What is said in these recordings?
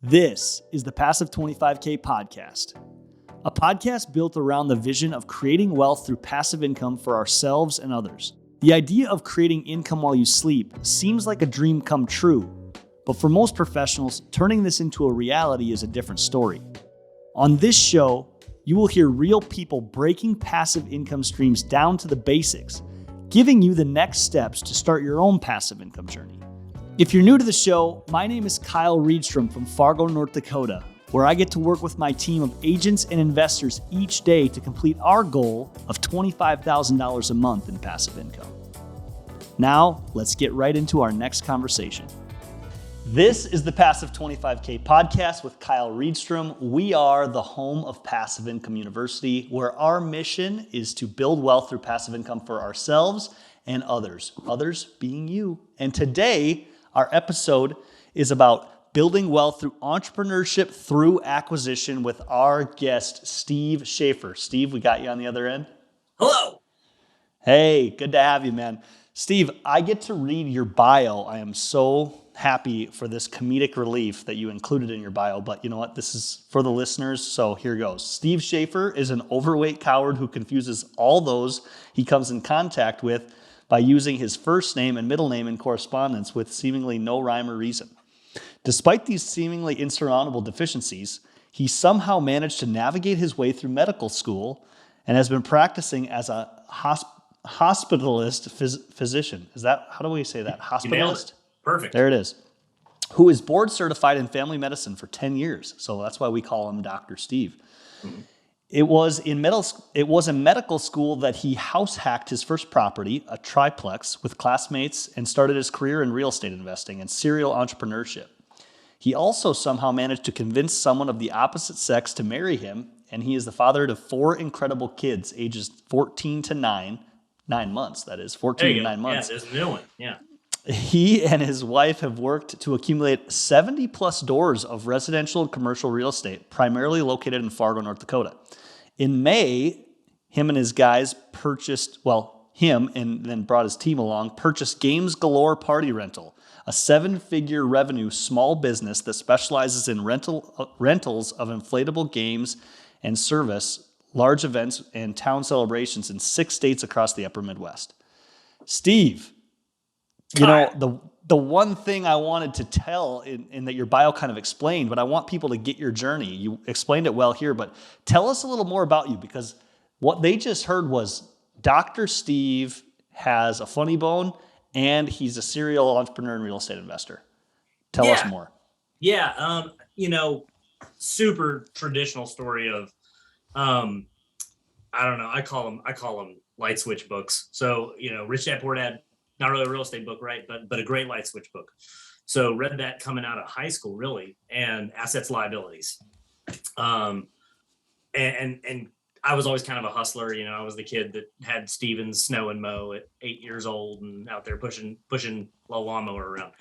This is the Passive 25K podcast, a podcast built around the vision of creating wealth through passive income for ourselves and others. The idea of creating income while you sleep seems like a dream come true, but for most professionals, turning this into a reality is a different story. On this show, you will hear real people breaking passive income streams down to the basics, giving you the next steps to start your own passive income journey. If you're new to the show, my name is Kyle Reedstrom from Fargo, North Dakota, where I get to work with my team of agents and investors each day to complete our goal of $25,000 a month in passive income. Now, let's get right into our next conversation. This is the Passive 25K podcast with Kyle Reedstrom. We are the home of Passive Income University, where our mission is to build wealth through passive income for ourselves and others being you. And today, our episode is about building wealth through entrepreneurship through acquisition with our guest, Steve Shaffer. Steve, we got you on the other end. Hello. Hey, good to have you, man. Steve, I get to read your bio. I am so happy for this comedic relief that you included in your bio, but you know what? This is for the listeners, so here goes. Steve Shaffer is an overweight coward who confuses all those he comes in contact with by using his first name and middle name in correspondence with seemingly no rhyme or reason. Despite these seemingly insurmountable deficiencies, he somehow managed to navigate his way through medical school and has been practicing as a hospitalist physician. Is that, how do we say that? Hospitalist? Perfect. There it is. Who is board certified in family medicine for 10 years. So that's why we call him Dr. Steve. Mm-hmm. It was in medical school that he house hacked his first property, a triplex, with classmates and started his career in real estate investing and serial entrepreneurship. He also somehow managed to convince someone of the opposite sex to marry him, and he is the father to 4 incredible kids, ages 14 to 9 months, that is, 14 to 9 months. Yeah, there's a new one, yeah. He and his wife have worked to accumulate 70 plus doors of residential and commercial real estate, primarily located in Fargo, North Dakota. In May, him and his guys him and then brought his team along, purchased Games Galore Party Rental, a 7-figure revenue small business that specializes in rentals of inflatable games and service, large events, and town celebrations in 6 states across the upper Midwest. Steve, you know, the one thing I wanted to tell in that your bio kind of explained, but I want people to get your journey. You explained it well here, but tell us a little more about you, because what they just heard was Dr. Steve has a funny bone and he's a serial entrepreneur and real estate investor. Tell us more. Yeah. Super traditional story of, I don't know. I call them light switch books. So, Rich Dad Poor Dad, not really a real estate book, right? But a great light switch book. So read that coming out of high school, really, and assets, liabilities. And I was always kind of a hustler. I was the kid that had Steven's snow and mow at 8 years old and out there pushing a lawnmower around.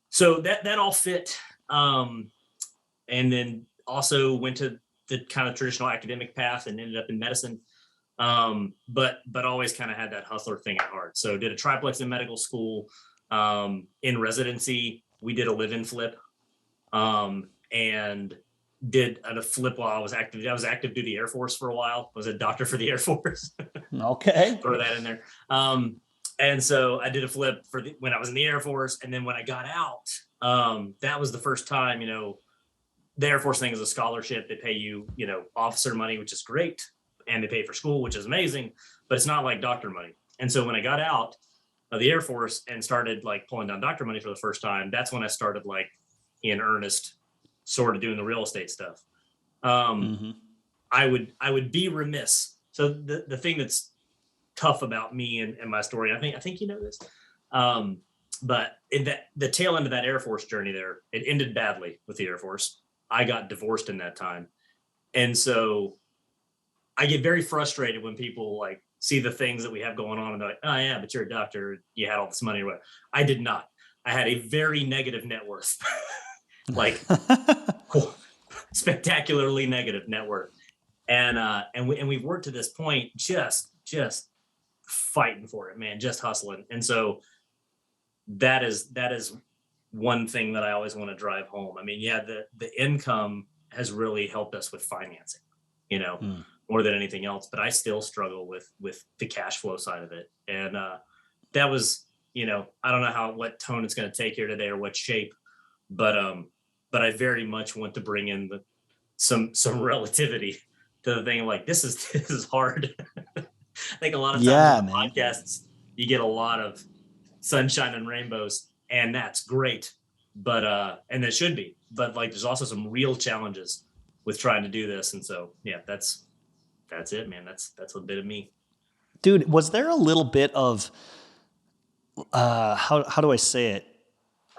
So that all fit. And then also went to the kind of traditional academic path and ended up in medicine. But always kind of had that hustler thing at heart. So did a triplex in medical school. In residency, we did a live-in flip, and did a flip while I was active. I was active duty Air Force for a while. I was a doctor for the Air Force. Okay. Throw that in there. And so I did a flip when I was in the Air Force. And then when I got out, that was the first time, the Air Force thing is a scholarship. They pay you, officer money, which is great. And they pay for school, which is amazing, but it's not like doctor money. And so when I got out of the Air Force and started like pulling down doctor money for the first time, that's when I started like in earnest sort of doing the real estate stuff. I would be remiss. So the thing that's tough about me and my story, I think you know this, but the tail end of that Air Force journey there, it ended badly with the Air Force. I got divorced in that time. And so I get very frustrated when people like see the things that we have going on and they're like, oh yeah, but you're a doctor. You had all this money or whatever. I did not. I had a very negative net worth, like spectacularly negative net worth. And we've worked to this point, just fighting for it, man, just hustling. And so that is one thing that I always want to drive home. I mean, yeah, the income has really helped us with financing, you know, Mm. more than anything else. But I still struggle with the cash flow side of it, and that was, you know, I don't know what tone it's going to take here today or what shape, but I very much want to bring in some relativity to the thing. Like this is this is hard. I think a lot of times in Yeah, the man. podcasts you get a lot of sunshine and rainbows, and that's great. But and it should be. But like there's also some real challenges with trying to do this. And so yeah, that's it, man. That's a bit of me. Dude, was there a little bit of how do I say it?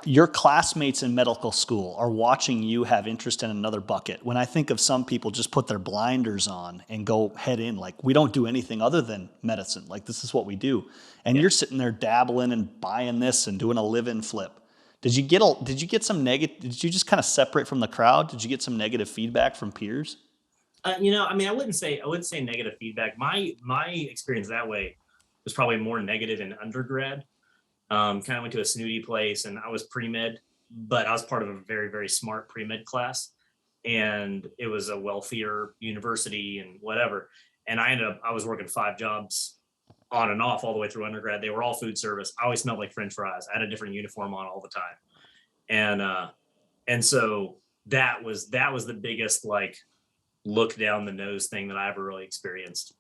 Your classmates in medical school are watching you have interest in another bucket. When I think of some people just put their blinders on and go head in, like we don't do anything other than medicine. Like this is what we do. And Yeah. you're sitting there dabbling and buying this and doing a live-in flip. Did you get some negative, did you just kind of separate from the crowd? Did you get some negative feedback from peers? You know, I mean, I wouldn't say negative feedback. My experience that way was probably more negative in undergrad. Kind of went to a snooty place, and I was pre med, but I was part of a very very smart pre med class, and it was a wealthier university and whatever. And I was working 5 jobs on and off all the way through undergrad. They were all food service. I always smelled like French fries. I had a different uniform on all the time, and so that was the biggest like look down the nose thing that I ever really experienced.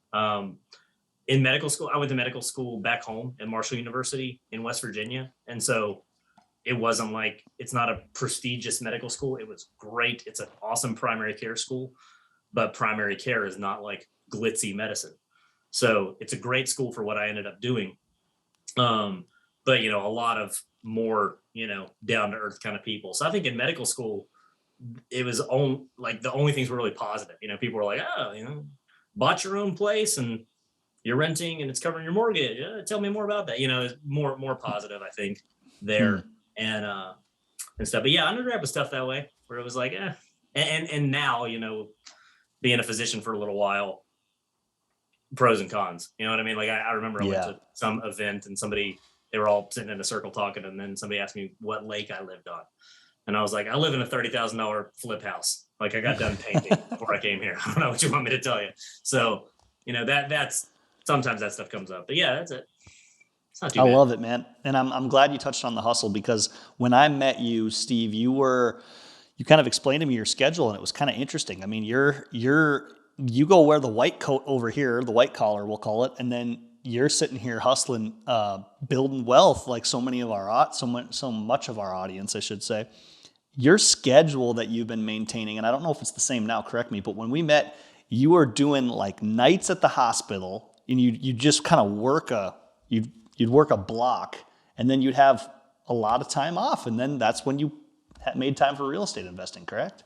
In medical school, I went to medical school back home at Marshall University in West Virginia. And so it wasn't like, it's not a prestigious medical school. It was great. It's an awesome primary care school, but primary care is not like glitzy medicine. So it's a great school for what I ended up doing. Um, but you know, a lot of more, you know, down to earth kind of people. So I think in medical school, it was like the only things were really positive. You know, people were like, oh, you know, bought your own place and you're renting and it's covering your mortgage. Tell me more about that. You know, it's more positive, I think, Hmm. there and stuff. But yeah, undergrad was tough that way, where it was like, and now, you know, being a physician for a little while, pros and cons. You know what I mean? Like I remember I went Yeah. to some event and they were all sitting in a circle talking, and then somebody asked me what lake I lived on. And I was like, I live in a $30,000 flip house. Like I got done painting before I came here. I don't know what you want me to tell you. So, you know, that's sometimes that stuff comes up. But yeah, that's it. It's not too I bad. love it, man. And I'm glad you touched on the hustle because when I met you, Steve, you kind of explained to me your schedule and it was kind of interesting. I mean, you go wear the white coat over here, the white collar, we'll call it, and then you're sitting here hustling, building wealth like so much of our audience, I should say. Your schedule that you've been maintaining, and I don't know if it's the same now, correct me, but when we met, you were doing like nights at the hospital and you just kind of you'd work a block and then you'd have a lot of time off. And then that's when you made time for real estate investing, correct?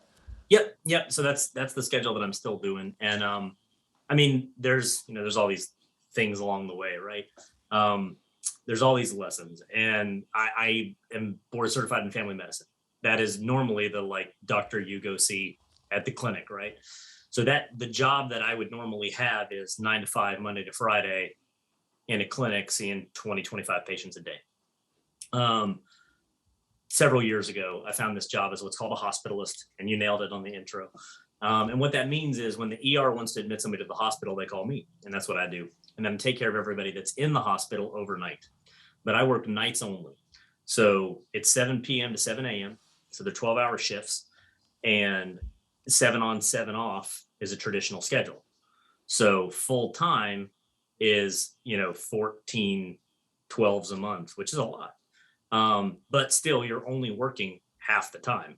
Yep. So that's the schedule that I'm still doing. And I mean, there's all these things along the way, right? Um, there's all these lessons, and I am board certified in family medicine. That is normally the like doctor you go see at the clinic, right? So that the job that I would normally have is 9 to 5, Monday to Friday in a clinic seeing 20, 25 patients a day. Um, Several years ago, I found this job as what's called a hospitalist, and you nailed it on the intro. And what that means is when the ER wants to admit somebody to the hospital, they call me, and that's what I do. And then take care of everybody that's in the hospital overnight. But I work nights only. So it's 7 p.m. to 7 a.m. So they're 12-hour shifts, and 7 on, 7 off is a traditional schedule. So full time is, 14 12s a month, which is a lot. But still, you're only working half the time.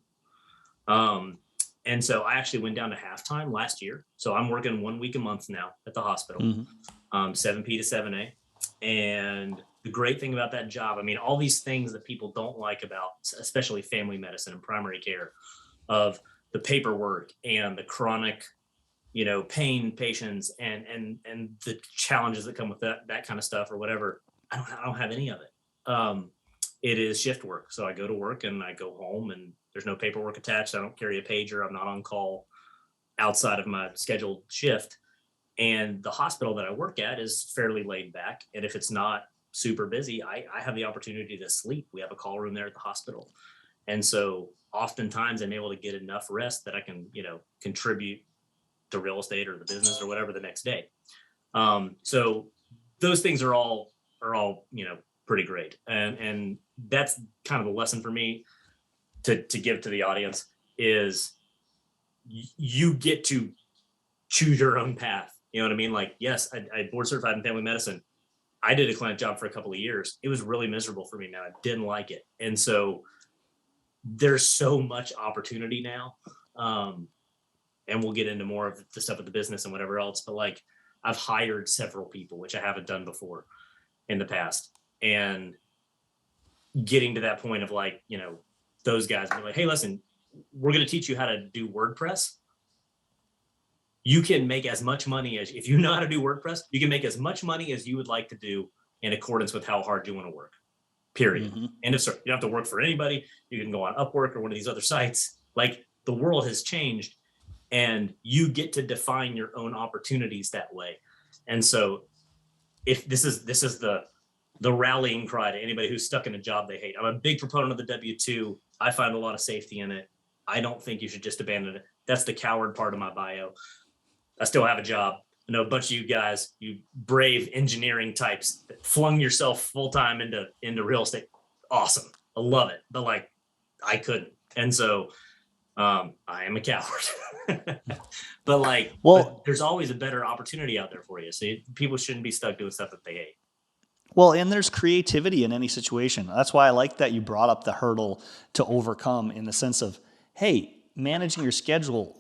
Um, and so I actually went down to halftime last year. So I'm working 1 week a month now at the hospital, Mm-hmm. 7P to 7A. And the great thing about that job, I mean, all these things that people don't like about, especially family medicine and primary care, of the paperwork and the chronic, pain patients and the challenges that come with that kind of stuff or whatever. I don't have any of it. It is shift work. So I go to work and I go home and there's no paperwork attached. I don't carry a pager. I'm not on call outside of my scheduled shift. And the hospital that I work at is fairly laid back. And if it's not super busy, I have the opportunity to sleep. We have a call room there at the hospital. And so oftentimes I'm able to get enough rest that I can, contribute to real estate or the business or whatever the next day. So those things are all, pretty great. And that's kind of the lesson for me to give to the audience is you get to choose your own path. You know what I mean? Like, yes, I board certified in family medicine. I did a clinic job for a couple of years. It was really miserable for me, man. I didn't like it. And so there's so much opportunity now. And we'll get into more of the stuff with the business and whatever else. But like, I've hired several people, which I haven't done before in the past. And getting to that point of like, those guys be like, hey, listen, we're going to teach you how to do WordPress. You can make as much money as, if you know how to do WordPress, you can make as much money as you would like to do in accordance with how hard you want to work, period. Mm-hmm. End of story. You don't have to work for anybody. You can go on Upwork or one of these other sites. Like, the world has changed and you get to define your own opportunities that way. And so if this is the rallying cry to anybody who's stuck in a job they hate. I'm a big proponent of the W-2. I find a lot of safety in it. I don't think you should just abandon it. That's the coward part of my bio. I still have a job. I know a bunch of you guys, you brave engineering types that flung yourself full-time into real estate. Awesome. I love it. But like, I couldn't. And so I am a coward. But there's always a better opportunity out there for you. So people shouldn't be stuck doing stuff that they hate. Well, and there's creativity in any situation. That's why I like that you brought up the hurdle to overcome in the sense of, hey, managing your schedule,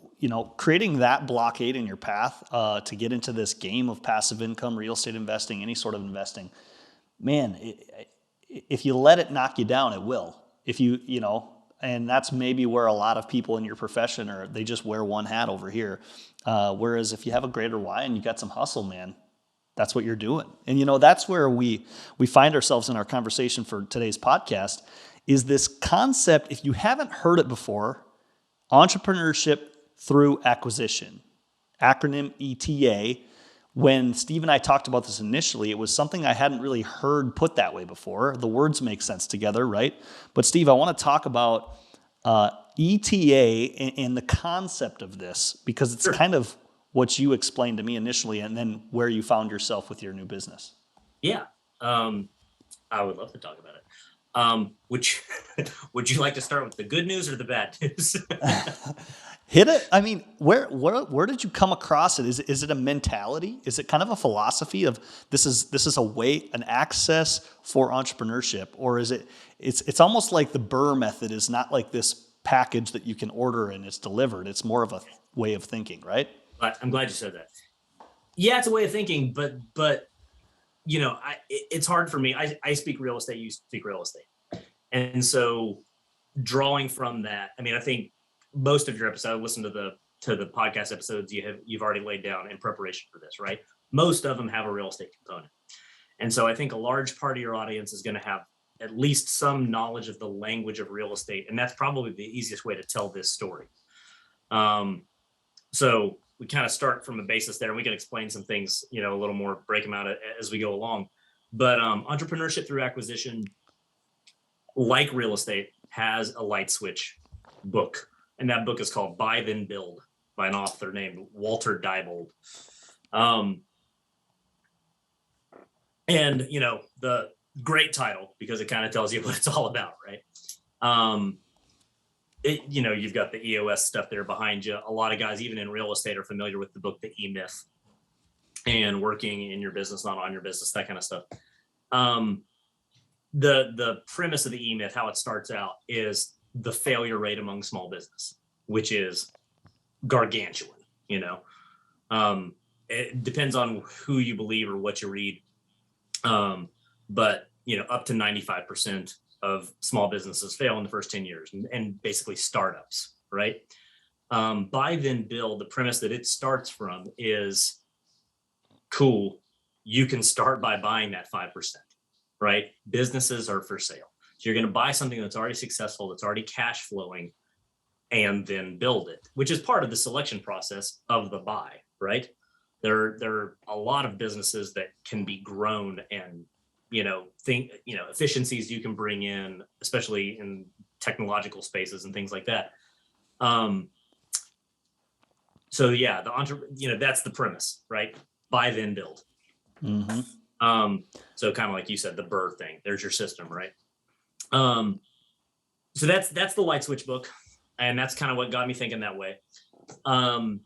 creating that blockade in your path to get into this game of passive income, real estate investing, any sort of investing. Man, if you let it knock you down, it will. If and that's maybe where a lot of people in your profession they just wear one hat over here. Whereas if you have a greater why and you got some hustle, man, that's what you're doing. And, that's where we find ourselves in our conversation for today's podcast is this concept, if you haven't heard it before, entrepreneurship through acquisition, acronym ETA. When Steve and I talked about this initially, it was something I hadn't really heard put that way before. The words make sense together, right? But Steve, I want to talk about ETA and the concept of this because it's kind of what you explained to me initially and then where you found yourself with your new business. Yeah. I would love to talk about it. Would you like to start with the good news or the bad news? Hit it. I mean, where did you come across it? Is it a mentality? Is it kind of a philosophy of this is a way, an access for entrepreneurship? Or is it's almost like the Burr method is not like this package that you can order and it's delivered. It's more of a way of thinking, right? I'm glad you said that. Yeah, it's a way of thinking, but it's hard for me. I speak real estate, you speak real estate. And so drawing from that, I mean, I think most of your episodes, listen to the podcast episodes you've already laid down in preparation for this, right? Most of them have a real estate component. And so I think a large part of your audience is going to have at least some knowledge of the language of real estate. And that's probably the easiest way to tell this story. So we kind of start from a basis there and we can explain some things, a little more, break them out as we go along. But entrepreneurship through acquisition, like real estate, has a light switch book. And that book is called Buy Then Build by an author named Walter Diebold. And, the great title, because it kind of tells you what it's all about, right? You've got the EOS stuff there behind you. A lot of guys, even in real estate, are familiar with the book, The E-Myth, and working in your business, not on your business, that kind of stuff. The premise of the E-Myth, how it starts out, is the failure rate among small business, which is gargantuan. It depends on who you believe or what you read. But up to 95% of small businesses fail in the first 10 years and basically startups, right? Buy Then Build, the premise that it starts from is cool. You can start by buying that 5%, right? Businesses are for sale. So you're going to buy something that's already successful, that's already cash flowing, and then build it, which is part of the selection process of the buy, right? There are a lot of businesses that can be grown and, efficiencies you can bring in, especially in technological spaces and things like that. So yeah, that's the premise, right? Buy then build. Mm-hmm. So kind of like you said, the Burr thing. There's your system, right? So that's the light switch book, and that's kind of what got me thinking that way. And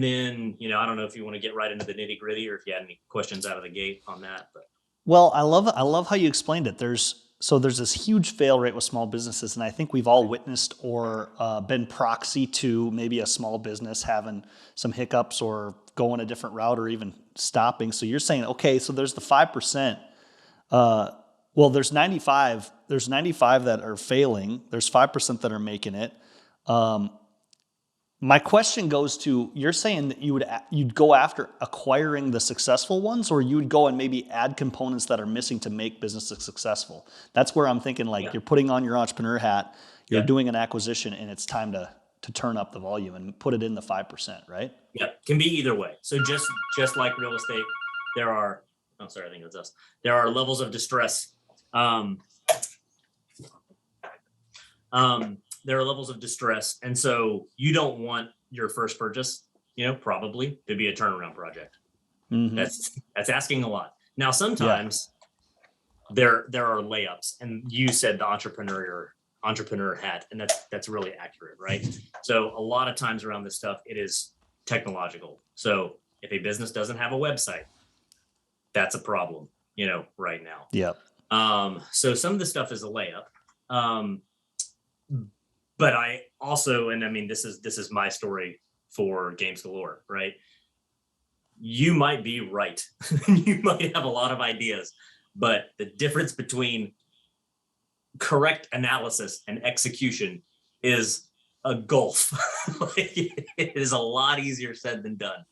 then, I don't know if you want to get right into the nitty gritty or if you had any questions out of the gate on that, but. Well, I love how you explained it. There's this huge fail rate with small businesses, and I think we've all witnessed or been proxy to maybe a small business having some hiccups or going a different route or even stopping. So you're saying, okay, so there's the 5%. Well, there's 95. There's 95 that are failing. There's 5% that are making it. My question goes to, you're saying that you'd go after acquiring the successful ones, or you would go and maybe add components that are missing to make businesses successful. That's where I'm thinking, like, you're putting on your entrepreneur hat, you're doing an acquisition, and it's time to turn up the volume and put it in the 5%, right? Yeah, can be either way. So just like real estate, there are, I think that's us. There are levels of distress. There are levels of distress. And so you don't want your first purchase, probably to be a turnaround project. Mm-hmm. That's asking a lot. Now, sometimes there are layups, and you said the entrepreneur hat, and that's really accurate, right? So a lot of times around this stuff, it is technological. So if a business doesn't have a website, that's a problem, right now. Yeah. So some of the stuff is a layup. But I also, and I mean, this is my story for Games Galore, right? You might be right. You might have a lot of ideas, but the difference between correct analysis and execution is a gulf. It is a lot easier said than done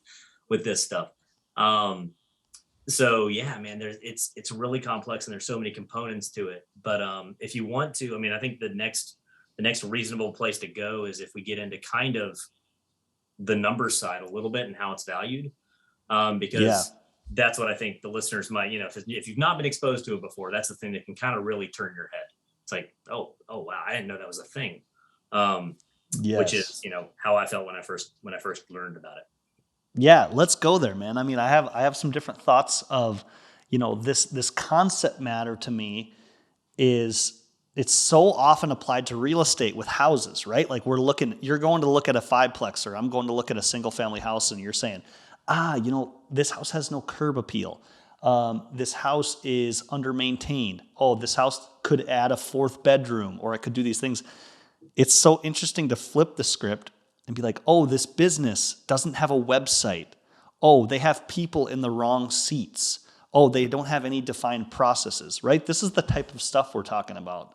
with this stuff. So yeah, man, it's really complex, and there's so many components to it. But if you want to, I mean, I think the next reasonable place to go is if we get into kind of the number side a little bit and how it's valued, because that's what I think the listeners might, if you've not been exposed to it before, that's the thing that can kind of really turn your head. It's like, oh wow, I didn't know that was a thing. Which is, how I felt when I first learned about it. Yeah, let's go there, man. I mean, I have some different thoughts of, this concept matter to me is, it's so often applied to real estate with houses, right? Like you're going to look at a fiveplex, or I'm going to look at a single family house, and you're saying, this house has no curb appeal. This house is under-maintained. Oh, this house could add a fourth bedroom, or it could do these things. It's so interesting to flip the script and be like, oh, this business doesn't have a website. Oh, they have people in the wrong seats. Oh, they don't have any defined processes, right? This is the type of stuff we're talking about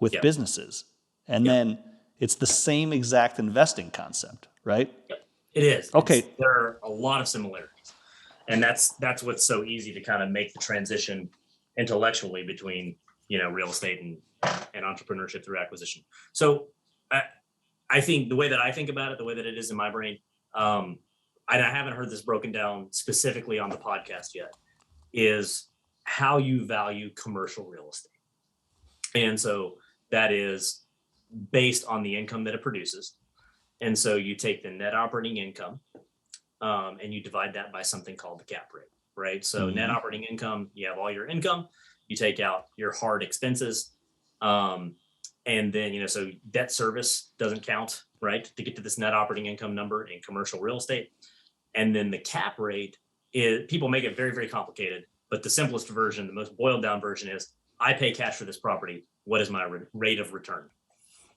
with businesses. And then it's the same exact investing concept, right? Yep. It is. Okay. There are a lot of similarities. And that's what's so easy to kind of make the transition intellectually between, real estate and entrepreneurship through acquisition. So I think the way that I think about it, the way that it is in my brain, and I haven't heard this broken down specifically on the podcast yet, is how you value commercial real estate. And so that is based on the income that it produces. And so you take the net operating income and you divide that by something called the cap rate, right? So net operating income, you have all your income, you take out your hard expenses. And then, so debt service doesn't count, right, to get to this net operating income number in commercial real estate. And then the cap rate is, people make it very, very complicated, but the simplest version, the most boiled down version is, I pay cash for this property. What is my rate of return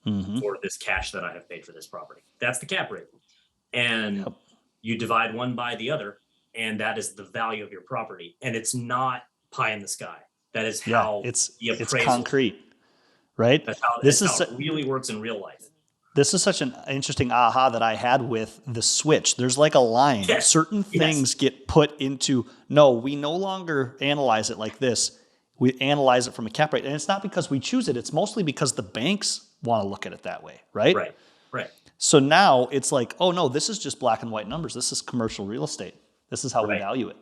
for this cash that I have paid for this property? That's the cap rate. And you divide one by the other, and that is the value of your property. And it's not pie in the sky. That is how it's concrete, right? That's how it really works in real life. This is such an interesting aha that I had with the switch. There's like a line. Yes. Certain things get put into, no, we no longer analyze it like this. We analyze it from a cap rate. And it's not because we choose it. It's mostly because the banks want to look at it that way, right? Right. So now it's like, oh, no, this is just black and white numbers. This is commercial real estate. This is how we value it.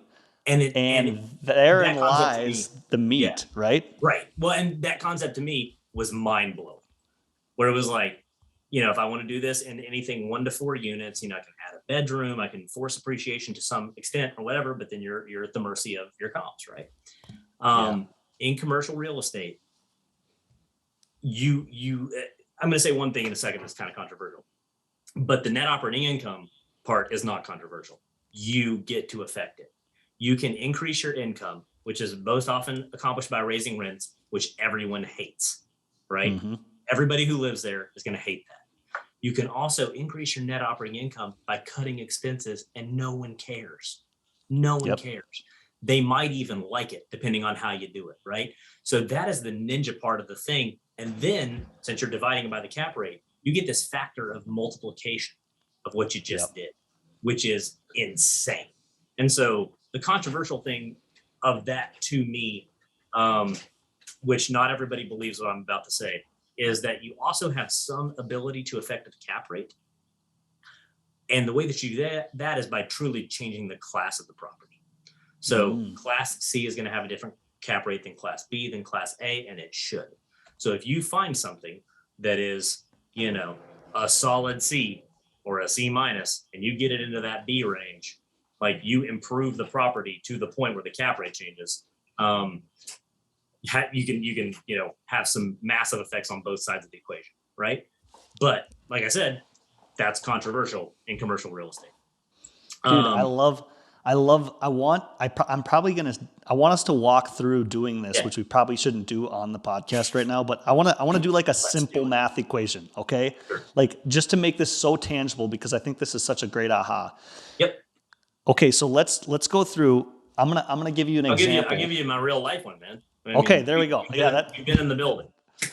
And therein lies the meat, right? Right. Well, and that concept to me was mind blowing. where it was like, if I want to do this in anything 1 to 4 units, I can add a bedroom, I can force appreciation to some extent or whatever, but then you're at the mercy of your comps, right? In commercial real estate, I'm going to say one thing in a second that's kind of controversial, but the net operating income part is not controversial. You get to affect it. You can increase your income, which is most often accomplished by raising rents, which everyone hates, right? Mm-hmm. Everybody who lives there is going to hate that. You can also increase your net operating income by cutting expenses, and no one cares. No one cares. They might even like it, depending on how you do it, right? So that is the ninja part of the thing. And then, since you're dividing it by the cap rate, you get this factor of multiplication of what you just did, which is insane. And so the controversial thing of that to me, which not everybody believes what I'm about to say, is that you also have some ability to affect the cap rate. And the way that you do that is by truly changing the class of the property. So Class C is going to have a different cap rate than Class B, than Class A, and it should. So if you find something that is, a solid C or a C minus, and you get it into that B range, like you improve the property to the point where the cap rate changes. You can have some massive effects on both sides of the equation, right? But like I said, that's controversial in commercial real estate. Dude, I want us to walk through doing this, which we probably shouldn't do on the podcast right now, but I want to do like a simple math equation. Okay. Sure. Like just to make this so tangible, because I think this is such a great aha. Yep. Okay. So let's go through. I'm going to give you an example. I'll give you my real life one, man. There we go. You've been in the building.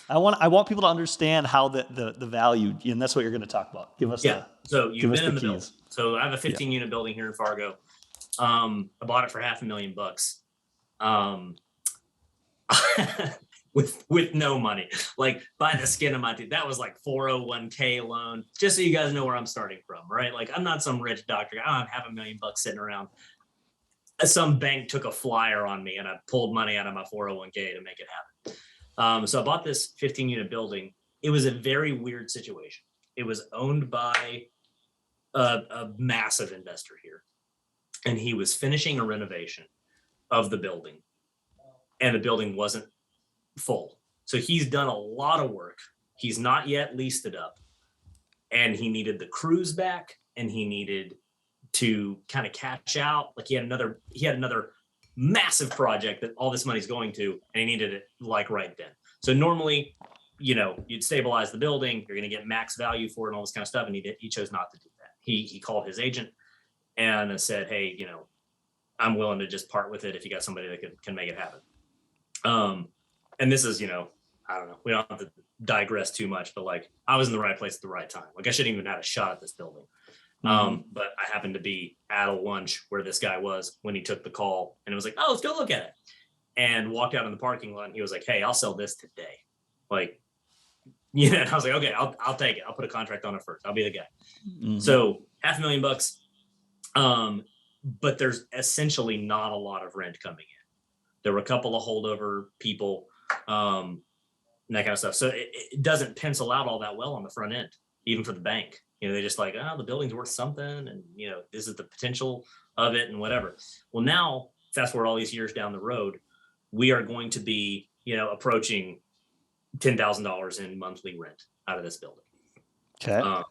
I want people to understand how the value, and that's what you're going to talk about. Give us So you've been in the building. So I have a 15 unit building here in Fargo. I bought it for $500,000 with no money, like by the skin of my teeth. That was like 401k loan, just so you guys know where I'm starting from, right? Like I'm not some rich doctor. I don't have $500,000 sitting around. Some bank took a flyer on me and I pulled money out of my 401k to make it happen. So I bought this 15 unit building. It was a very weird situation. It was owned by a massive investor here, and he was finishing a renovation of the building, and the building wasn't full. So he's done a lot of work. He's not yet leased it up, and he needed the crews back, and he needed to kind of cash out. Like he had another massive project that all this money's going to, and he needed it like right then. So normally, you'd stabilize the building, you're going to get max value for it and all this kind of stuff. And he chose not to do that. He called his agent and said, hey, I'm willing to just part with it if you got somebody that can make it happen. And this is, I don't know, we don't have to digress too much, but like I was in the right place at the right time. Like I shouldn't even have a shot at this building. But I happened to be at a lunch where this guy was when he took the call, and it was like, oh, let's go look at it, and walked out in the parking lot. And he was like, hey, I'll sell this today. Like, and I was like, okay, I'll take it. I'll put a contract on it first. I'll be the guy. So $500,000. But there's essentially not a lot of rent coming in. There were a couple of holdover people, and that kind of stuff. So it doesn't pencil out all that well on the front end, even for the bank. They just like, the building's worth something, and this is the potential of it and whatever. Well, now fast forward all these years down the road, we are going to be, approaching $10,000 in monthly rent out of this building. Okay.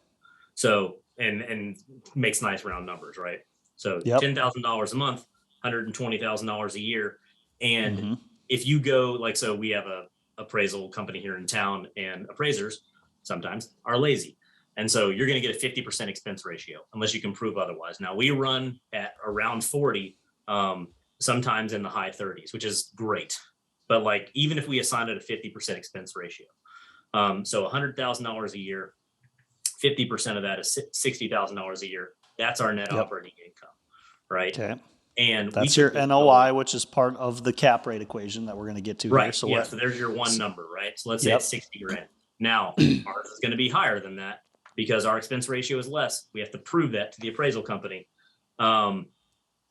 So and makes nice round numbers, right? So $10,000 a month, $120,000 a year, and if you go so we have a appraisal company here in town, and appraisers sometimes are lazy. And so you're going to get a 50% expense ratio unless you can prove otherwise. Now we run at around 40, sometimes in the high 30s, which is great. But like, even if we assign it a 50% expense ratio, so $100,000 a year, 50% of that is $60,000 a year. That's our net operating income, right? Okay. And that's your NOI, which is part of the cap rate equation that we're going to get to. Right. Here. So there's your one number, right? So let's say it's 60 grand. Now ours is going to be higher than that, because our expense ratio is less. We have to prove that to the appraisal company. And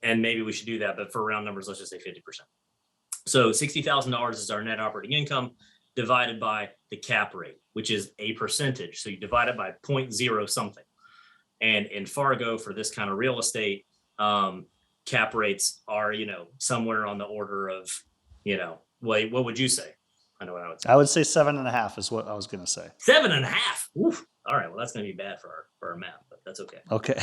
maybe we should do that, but for round numbers, let's just say 50%. So $60,000 is our net operating income. divided by the cap rate, which is a percentage. So you divide it by 0.0 something. And in Fargo, for this kind of real estate, cap rates are, somewhere on the order of, what would you say? I know what I would say. I would say 7.5 is what I was going to say. 7.5. Oof. All right. Well, that's going to be bad for our math, but that's okay. Okay.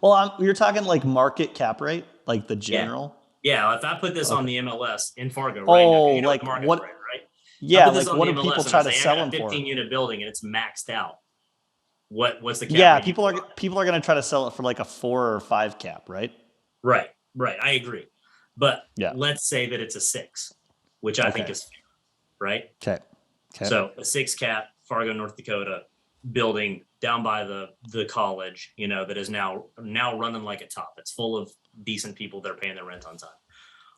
Well, you're talking like market cap rate, like the general. Yeah. If I put this on the MLS in Fargo, right? Oh, now, like what? Right? Yeah. Like what do people try to sell them for? 15-unit building and it's maxed out. What's the cap? Yeah. People are going to try to sell it for like a 4 or 5 cap, right? Right. I agree. But let's say that it's a 6, which I think is fair, right? Okay. So a 6 cap, Fargo, North Dakota, building down by the college, that is now running like a top. It's full of decent people that are paying their rent on time.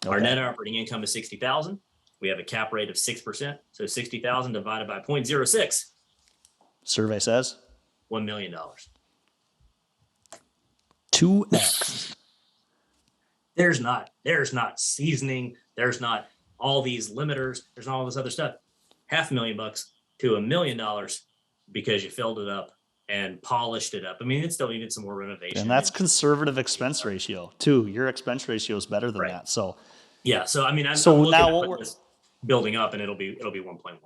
Okay. Our net operating income is $60,000. We have a cap rate of 6%. So 60,000 divided by 0.06. Survey says $1 million. 2x. There's not seasoning. There's not all these limiters. There's not all this other stuff. $500,000 to $1 million because you filled it up and polished it up. I mean, it still needed some more renovation. And that's conservative expense ratio too. Your expense ratio is better than that. So yeah. So I mean, I'm now what we're building up, and it'll be 1.1.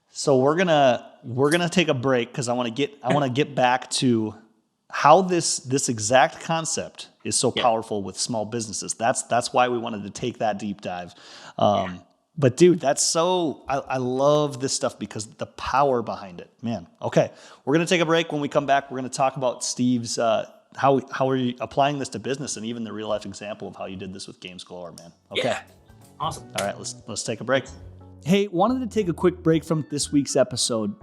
So we're gonna take a break because I want to get back to how this exact concept is so powerful with small businesses. That's why we wanted to take that deep dive. But dude, I love this stuff because the power behind it, man. Okay, we're gonna take a break. When we come back, we're gonna talk about Steve's how are you applying this to business and even the real life example of how you did this with Games Galore, man. Okay, yeah. Awesome. All right, let's take a break. Hey, wanted to take a quick break from this week's episode.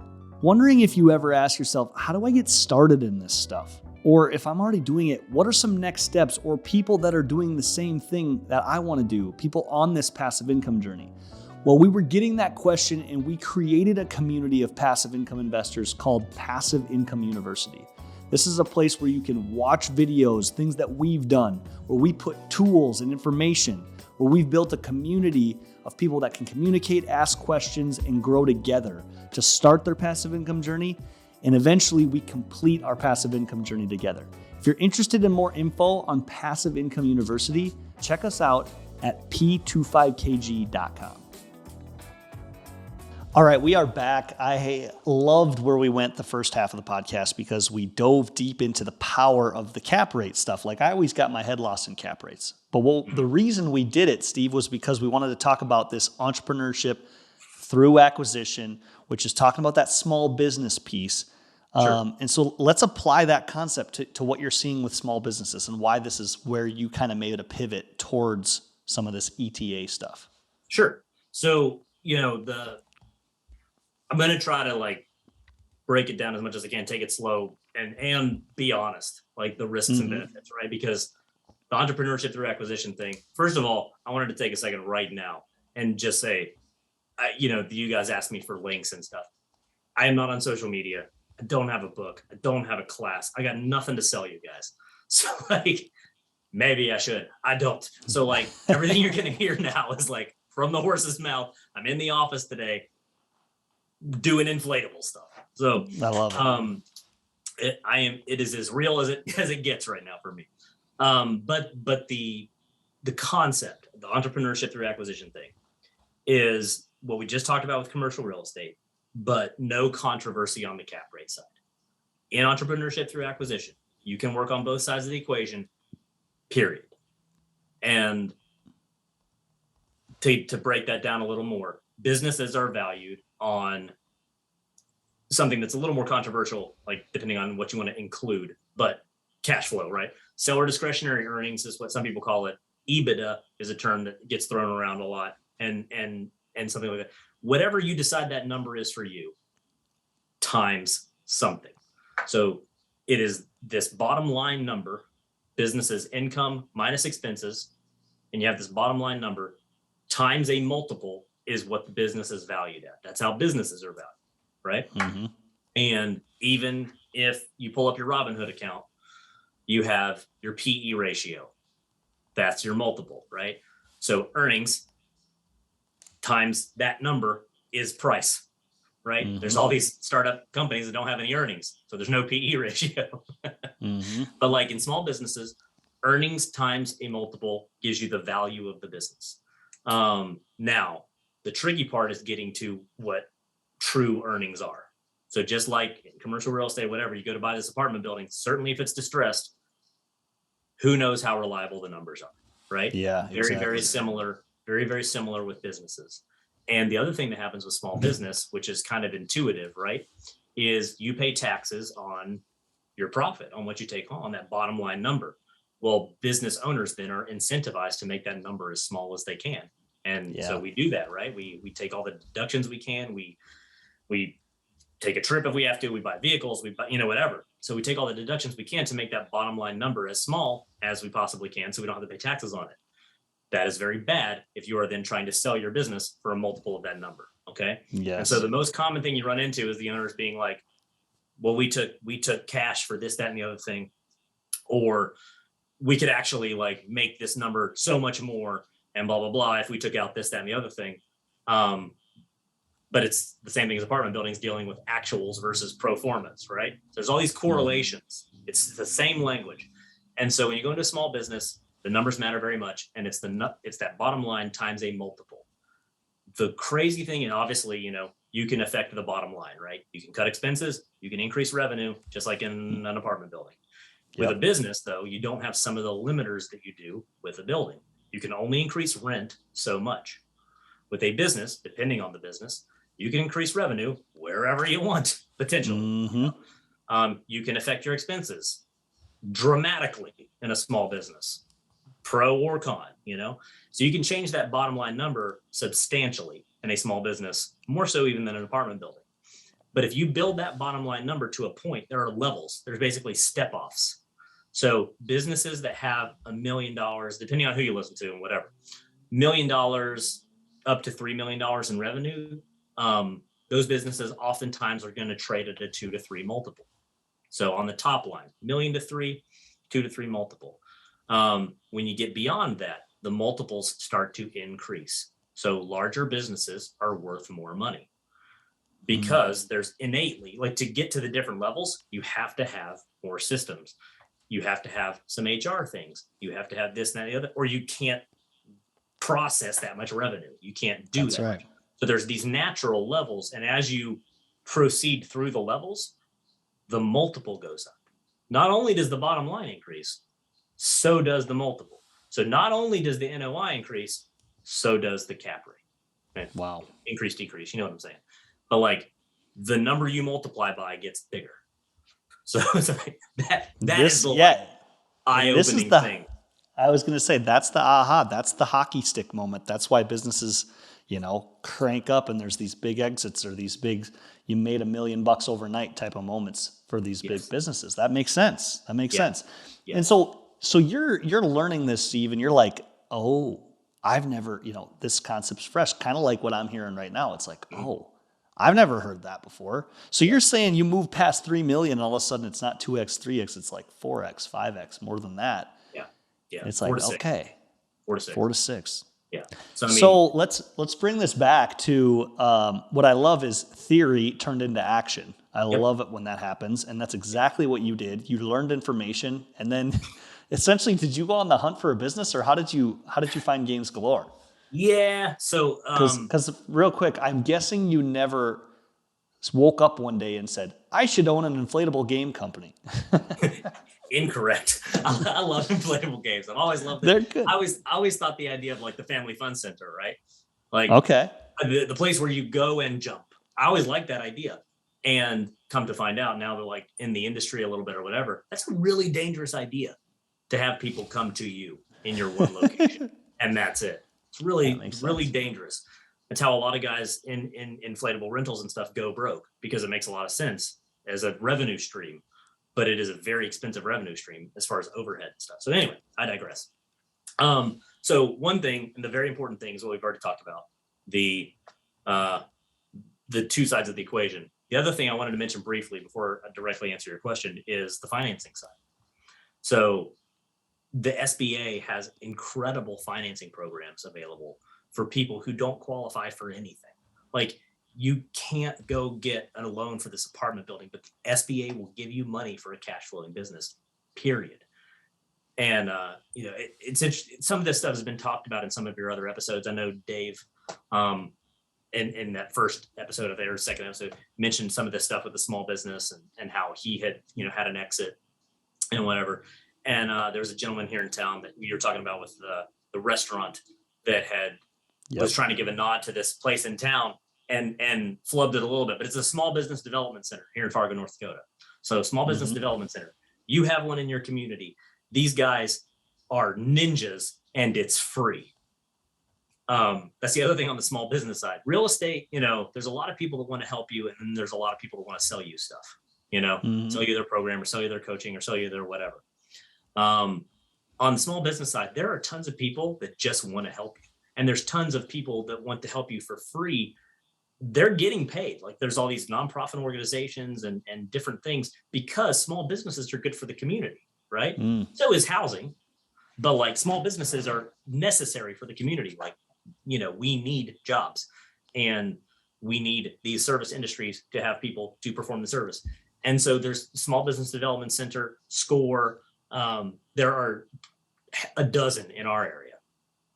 Wondering if you ever ask yourself, how do I get started in this stuff? Or if I'm already doing it, what are some next steps or people that are doing the same thing that I want to do, people on this passive income journey? Well, we were getting that question and we created a community of passive income investors called Passive Income University. This is a place where you can watch videos, things that we've done, where we put tools and information, where we've built a community of people that can communicate, ask questions, and grow together to start their passive income journey. And eventually we complete our passive income journey together. If you're interested in more info on Passive Income University, check us out at p25kg.com. All right, we are back. I loved where we went the first half of the podcast because we dove deep into the power of the cap rate stuff. Like I always got my head lost in cap rates. But the reason we did it, Steve, was because we wanted to talk about this entrepreneurship through acquisition, which is talking about that small business piece. Sure. And so let's apply that concept to what you're seeing with small businesses and why this is where you kind of made a pivot towards some of this ETA stuff. Sure. So, I'm going to try to break it down as much as I can, take it slow and be honest, like the risks and benefits, right? Because the entrepreneurship through acquisition thing, first of all, I wanted to take a second right now and just say, you guys asked me for links and stuff. I am not on social media. I don't have a book. I don't have a class. I got nothing to sell you guys. So maybe I should. I don't. So everything you're going to hear now is from the horse's mouth. I'm in the office today doing inflatable stuff. So I love it. It is as real as it gets right now for me. But the concept, the entrepreneurship through acquisition thing is what we just talked about with commercial real estate, but no controversy on the cap rate side. In entrepreneurship through acquisition, you can work on both sides of the equation, period. And to break that down a little more, businesses are valued on something that's a little more controversial, depending on what you want to include, but cash flow, right? Seller discretionary earnings is what some people call it. EBITDA is a term that gets thrown around a lot, and something like that. Whatever you decide that number is for you, times something. So it is this bottom line number, business's income minus expenses, and you have this bottom line number times a multiple is what the business is valued at. That's how businesses are valued, right? Mm-hmm. And even if you pull up your Robinhood account, you have your PE ratio. That's your multiple, right? So earnings times that number is price, right? Mm-hmm. There's all these startup companies that don't have any earnings. So there's no PE ratio. Mm-hmm. But like in small businesses, earnings times a multiple gives you the value of the business. Now, the tricky part is getting to what true earnings are. So just like in commercial real estate, whatever, you go to buy this apartment building, certainly if it's distressed, who knows how reliable the numbers are, right? Yeah, Very, exactly. very similar with businesses. And the other thing that happens with small business, which is kind of intuitive, right, is you pay taxes on your profit, on what you take on, that bottom line number. Well, business owners then are incentivized to make that number as small as they can. And so we do that, right? We take all the deductions we can. We take a trip if we have to. We buy vehicles. We buy, whatever. So we take all the deductions we can to make that bottom line number as small as we possibly can, so we don't have to pay taxes on it. That is very bad if you are then trying to sell your business for a multiple of that number. Okay. Yes. And so the most common thing you run into is the owners being like, well, we took cash for this, that, and the other thing, or we could actually like make this number so much more and blah, blah, blah, if we took out this, that, and the other thing. But it's the same thing as apartment buildings dealing with actuals versus pro formas, right? There's all these correlations. It's the same language. And so when you go into a small business, the numbers matter very much. And it's that bottom line times a multiple. The crazy thing, and obviously, you can affect the bottom line, right? You can cut expenses, you can increase revenue, just like in an apartment building. With a business, though, you don't have some of the limiters that you do with a building. You can only increase rent so much. With a business, depending on the business, you can increase revenue wherever you want, potentially. Mm-hmm. You can affect your expenses dramatically in a small business, pro or con, So you can change that bottom line number substantially in a small business, more so even than an apartment building. But if you build that bottom line number to a point, there are levels. There's basically step-offs. So businesses that have $1 million, depending on who you listen to and whatever, $1 million up to $3 million in revenue, those businesses oftentimes are going to trade at a 2 to 3 multiple. So on the top line, 1 million to 3, 2 to 3 multiple. When you get beyond that, the multiples start to increase. So larger businesses are worth more money because there's innately, like, to get to the different levels, you have to have more systems. You have to have some HR things. You have to have this and that and the other, or you can't process that much revenue. You can't do that. Right. So there's these natural levels. And as you proceed through the levels, the multiple goes up. Not only does the bottom line increase, so does the multiple. So not only does the NOI increase, so does the cap rate. And wow. Increase, decrease, you know what I'm saying? But like the number you multiply by gets bigger. So it's like that is the eye-opening thing. I was going to say, that's the aha. That's the hockey stick moment. That's why businesses, crank up and there's these big exits or these big, you made $1 million overnight type of moments for these big businesses. That makes sense. Sense. Yeah. And so you're learning this, Steve, and you're like, oh, I've never, this concept's fresh. Kind of like what I'm hearing right now. It's like, oh, I've never heard that before. So you're saying you move past 3 million and all of a sudden it's not 2x, 3x, it's like 4x, 5x, more than that. Yeah. It's like, okay. 4 to 6. 4 to 6. Yeah. So let's bring this back to what I love is theory turned into action. I love it when that happens. And that's exactly what you did. You learned information and then essentially, did you go on the hunt for a business or how did you find Games Galore? Yeah. So, because real quick, I'm guessing you never woke up one day and said, I should own an inflatable game company. Incorrect. I love inflatable games. I've always loved it. They're good. I always thought the idea of like the family fun center, right? Like, okay, the place where you go and jump. I always liked that idea. And come to find out now that like in the industry a little bit or whatever, that's a really dangerous idea to have people come to you in your one location. And that's it. It's really dangerous. That's how a lot of guys in inflatable rentals and stuff go broke, because it makes a lot of sense as a revenue stream, but it is a very expensive revenue stream as far as overhead and stuff. So anyway, I digress. So one thing, and the very important thing, is what we've already talked about, the two sides of the equation. The other thing I wanted to mention briefly before I directly answer your question is the financing side. So the SBA has incredible financing programs available for people who don't qualify for anything. Like, you can't go get a loan for this apartment building, but the SBA will give you money for a cash flowing business, period. And, it's interesting. Some of this stuff has been talked about in some of your other episodes. I know Dave, in that first episode of their second episode, mentioned some of this stuff with the small business and how he had, had an exit and whatever. And there was a gentleman here in town that you were talking about with the restaurant that was trying to give a nod to this place in town and flubbed it a little bit, but it's a small business development center here in Fargo, North Dakota. So small business development center, you have one in your community. These guys are ninjas and it's free. That's the other thing on the small business side. Real estate, there's a lot of people that want to help you, and then there's a lot of people that want to sell you stuff, sell you their program or sell you their coaching or sell you their whatever. On the small business side, there are tons of people that just want to help you. And there's tons of people that want to help you for free. They're getting paid. Like, there's all these nonprofit organizations and different things, because small businesses are good for the community, right? So is housing, but like, small businesses are necessary for the community. Like, we need jobs, and we need these service industries to have people to perform the service. And so there's Small Business Development Center, SCORE. There are a dozen in our area,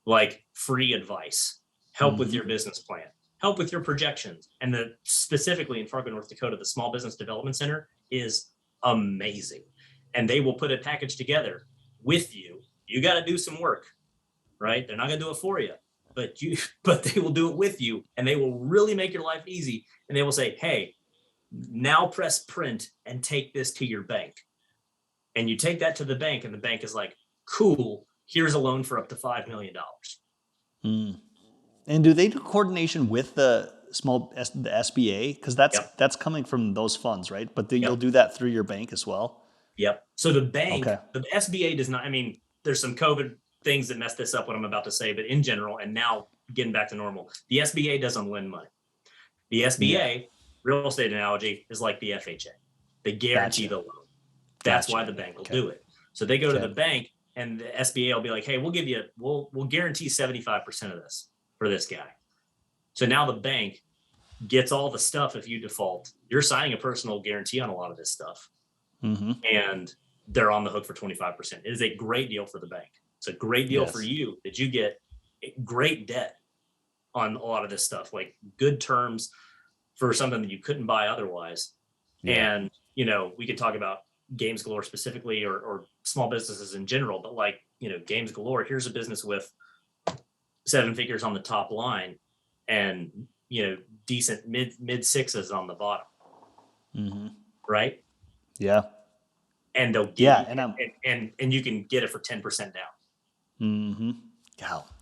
like free advice, help with your business plan, help with your projections. And specifically in Fargo, North Dakota, the Small Business Development Center is amazing. And they will put a package together with you. You got to do some work, right? They're not going to do it for you, but they will do it with you, and they will really make your life easy. And they will say, hey, now press print and take this to your bank. And you take that to the bank, and the bank is like, cool, here's a loan for up to $5 million. And do they do coordination with the SBA? Because that's coming from those funds, right? But you'll do that through your bank as well? Yep. So the bank, the SBA does not, there's some COVID things that mess this up, what I'm about to say, but in general, and now getting back to normal, the SBA doesn't lend money. The SBA, real estate analogy, is like the FHA. They guarantee the loan. That's why the bank will do it. So they go to the bank, and the SBA will be like, hey, we'll guarantee 75% of this for this guy. So now the bank gets all the stuff. If you default, you're signing a personal guarantee on a lot of this stuff. And they're on the hook for 25%. It is a great deal for the bank. It's a great deal for you that you get great debt on a lot of this stuff, like good terms for something that you couldn't buy otherwise. And, we could talk about Games Galore specifically, or small businesses in general, but like, Games Galore, here's a business with 7 figures on the top line and, decent mid sixes on the bottom. Right. Yeah. And they'll give and you can get it for 10% down.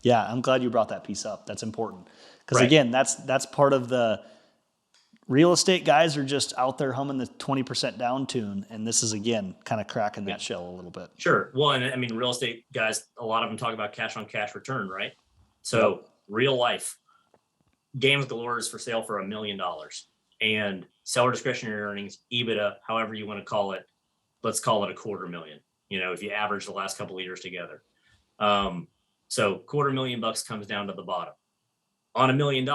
Yeah. I'm glad you brought that piece up. That's important. Because again, that's part of the real estate guys are just out there humming the 20% down tune. And this is, again, kind of cracking that shell a little bit. Sure. Well, and real estate guys, a lot of them talk about cash on cash return, right? So real life, Games Galore is for sale for $1 million, and seller discretionary earnings, EBITDA, however you want to call it, let's call it $250,000. If you average the last couple of years together. So $250,000 comes down to the bottom. On $1 million,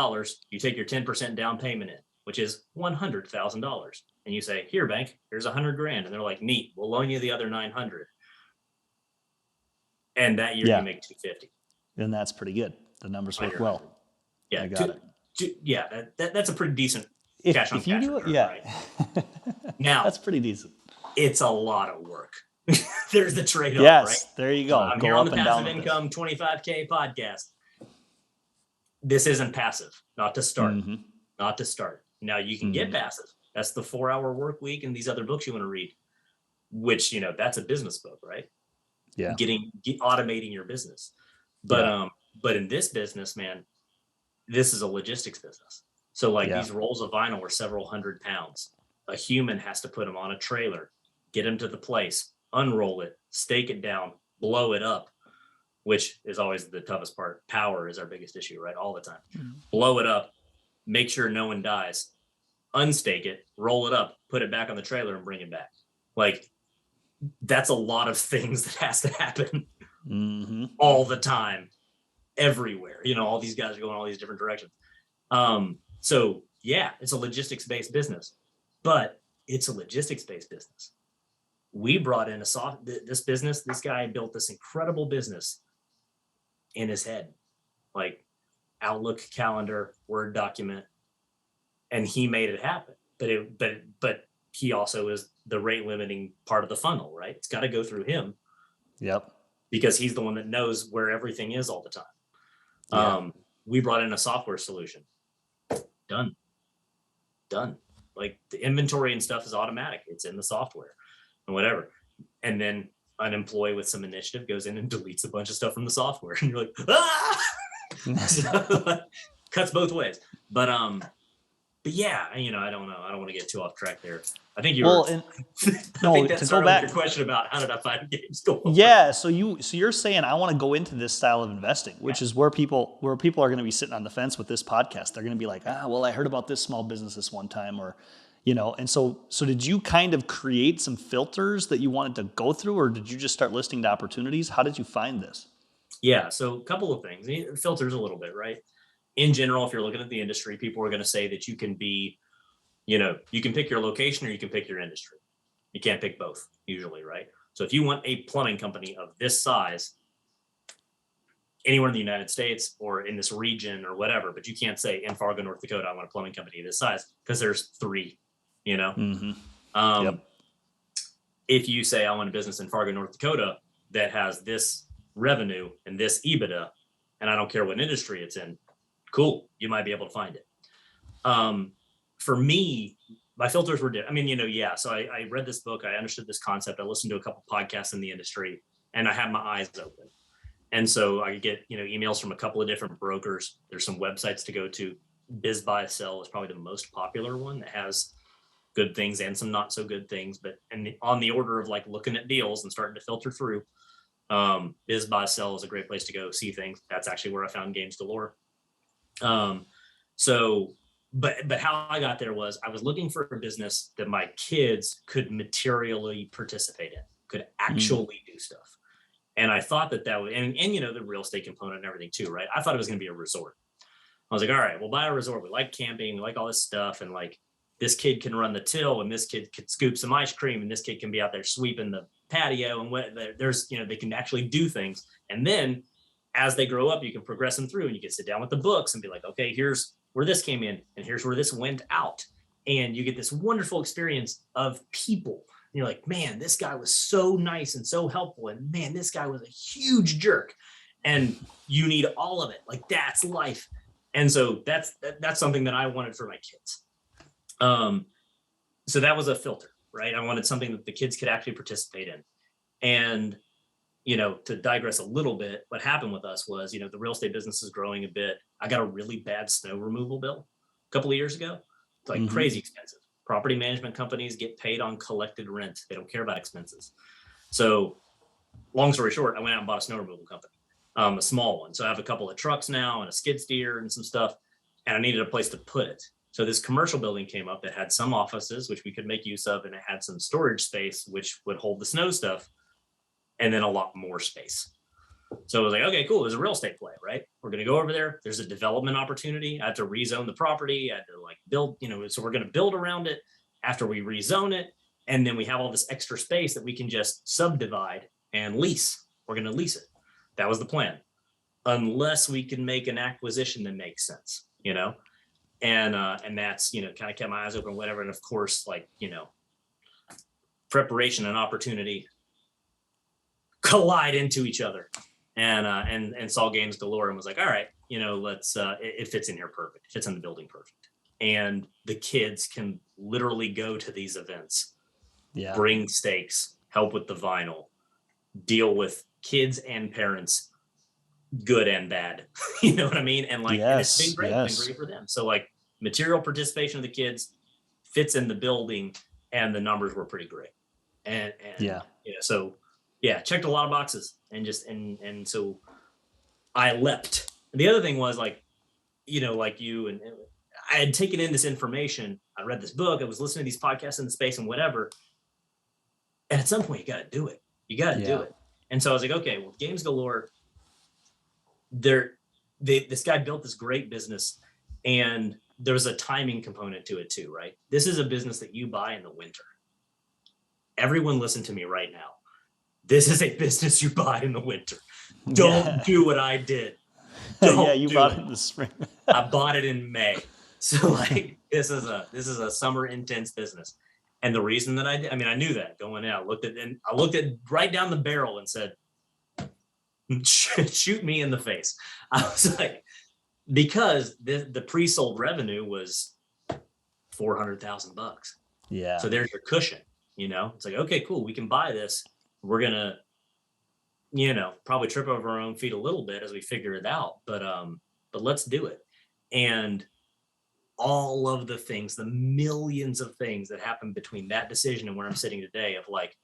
you take your 10% down payment in, which is $100,000. And you say, here, bank, here's $100,000. And they're like, neat, we'll loan you the other 900. And that year you make $250,000. And that's pretty good. The numbers work well. Yeah. I got it. That's a pretty decent cash on cash. If you do it, right? Now that's pretty decent. It's a lot of work. There's the trade-off, right? There you go. I'm go here up on the and Passive down Income 25K podcast. This isn't passive, not to start. Not to start. Now you can get passive. That's the 4-hour work week and these other books you want to read, which, that's a business book, right? Yeah. Automating your business. But in this business, man, this is a logistics business. So these rolls of vinyl are several hundred pounds. A human has to put them on a trailer, get them to the place, unroll it, stake it down, blow it up, which is always the toughest part. Power is our biggest issue, right? All the time. Blow it up, make sure no one dies, unstake it, roll it up, put it back on the trailer and bring it back. That's a lot of things that has to happen all the time. everywhere. All these guys are going all these different directions. So yeah, it's a logistics-based business, but it's a logistics-based business. We brought in this guy built this incredible business in his head, like Outlook calendar, Word document, and he made it happen. But he also is the rate limiting part of the funnel, right? It's got to go through him. Yep. Because he's the one that knows where everything is all the time. Yeah. We brought in a software solution. Done. Like the inventory and stuff is automatic. It's in the software and whatever. And then an employee with some initiative goes in and deletes a bunch of stuff from the software. And you're like, ah! So, cuts both ways. But yeah, I don't know. I don't want to get too off track there. I think you were. I think that's to go back. Your question about how did I find Games Galore? Yeah, so you're saying I want to go into this style of investing, which is where people are going to be sitting on the fence with this podcast. They're going to be like, well, I heard about this small business this one time, or and so did you kind of create some filters that you wanted to go through, or did you just start listing the opportunities? How did you find this? Yeah, so a couple of things. Filters a little bit, right? In general, if you're looking at the industry, people are going to say that you can be, you can pick your location or you can pick your industry. You can't pick both usually, right? So if you want a plumbing company of this size, anywhere in the United States or in this region or whatever, but you can't say in Fargo, North Dakota, I want a plumbing company of this size because there's 3, Mm-hmm. Yep. If you say I want a business in Fargo, North Dakota that has this revenue and this EBITDA, and I don't care what industry it's in, cool, you might be able to find it. For me, my filters were different. So I read this book, I understood this concept, I listened to a couple podcasts in the industry, and I had my eyes open. And so I get, emails from a couple of different brokers. There's some websites to go to. Biz Buy Sell is probably the most popular one that has good things and some not so good things, but on the order of like looking at deals and starting to filter through. Biz Buy Sell is a great place to go see things. That's actually where I found Games Galore. But how I got there was I was looking for a business that my kids could materially participate in, could actually do stuff. And I thought that would, and the real estate component and everything too, right? I thought it was going to be a resort. I was like, all right, we'll buy a resort. We like camping, we like all this stuff. And like this kid can run the till and this kid could scoop some ice cream and this kid can be out there sweeping the patio and there's, they can actually do things. And then as they grow up, you can progress them through and you can sit down with the books and be like, okay, here's where this came in and here's where this went out. And you get this wonderful experience of people. And you're like, man, this guy was so nice and so helpful. And man, this guy was a huge jerk. And you need all of it. Like that's life. And so that's something that I wanted for my kids. So that was a filter, right? I wanted something that the kids could actually participate in. And to digress a little bit, what happened with us was, the real estate business is growing a bit. I got a really bad snow removal bill a couple of years ago. It's like crazy expensive. Property management companies get paid on collected rent. They don't care about expenses. So long story short, I went out and bought a snow removal company, a small one. So I have a couple of trucks now and a skid steer and some stuff, and I needed a place to put it. So this commercial building came up that had some offices, which we could make use of, and it had some storage space, which would hold the snow stuff, and then a lot more space. So I was like, okay, cool. There's a real estate play, right? We're going to go over there. There's a development opportunity. I have to rezone the property. I had to like build, so we're going to build around it after we rezone it. And then we have all this extra space that we can just subdivide and lease. We're going to lease it. That was the plan. Unless we can make an acquisition that makes sense, and that's, kind of kept my eyes open, whatever. And of course, like, preparation and opportunity collide into each other, and saw Games Galore and was like, all right, let's, it fits in here perfect. It fits in the building perfect. And the kids can literally go to these events, bring stakes, help with the vinyl, deal with kids and parents, good and bad, you know what I mean? And like, and it's been great, been great for them. So like material participation of the kids fits in the building, and the numbers were pretty great. And so checked a lot of boxes, and so I leapt. The other thing was like, like you, and I had taken in this information. I read this book. I was listening to these podcasts in the space and whatever. And at some point you got to do it. You got to do it. And so I was like, okay, well, Games Galore, this guy built this great business, and there was a timing component to it too, right? This is a business that you buy in the winter. Everyone listen to me right now. This is a business you buy in the winter. Don't do what I did. Don't you do bought it. it in the spring. I bought it in May. So like this is a summer intense business. And the reason that I knew that going out, I looked at right down the barrel and said, shoot me in the face. I was like, because the pre-sold revenue was $400,000. Yeah. So there's your cushion, it's like, okay, cool. We can buy this. We're going to, probably trip over our own feet a little bit as we figure it out, but let's do it. And all of the things, the millions of things that happened between that decision and where I'm sitting today of like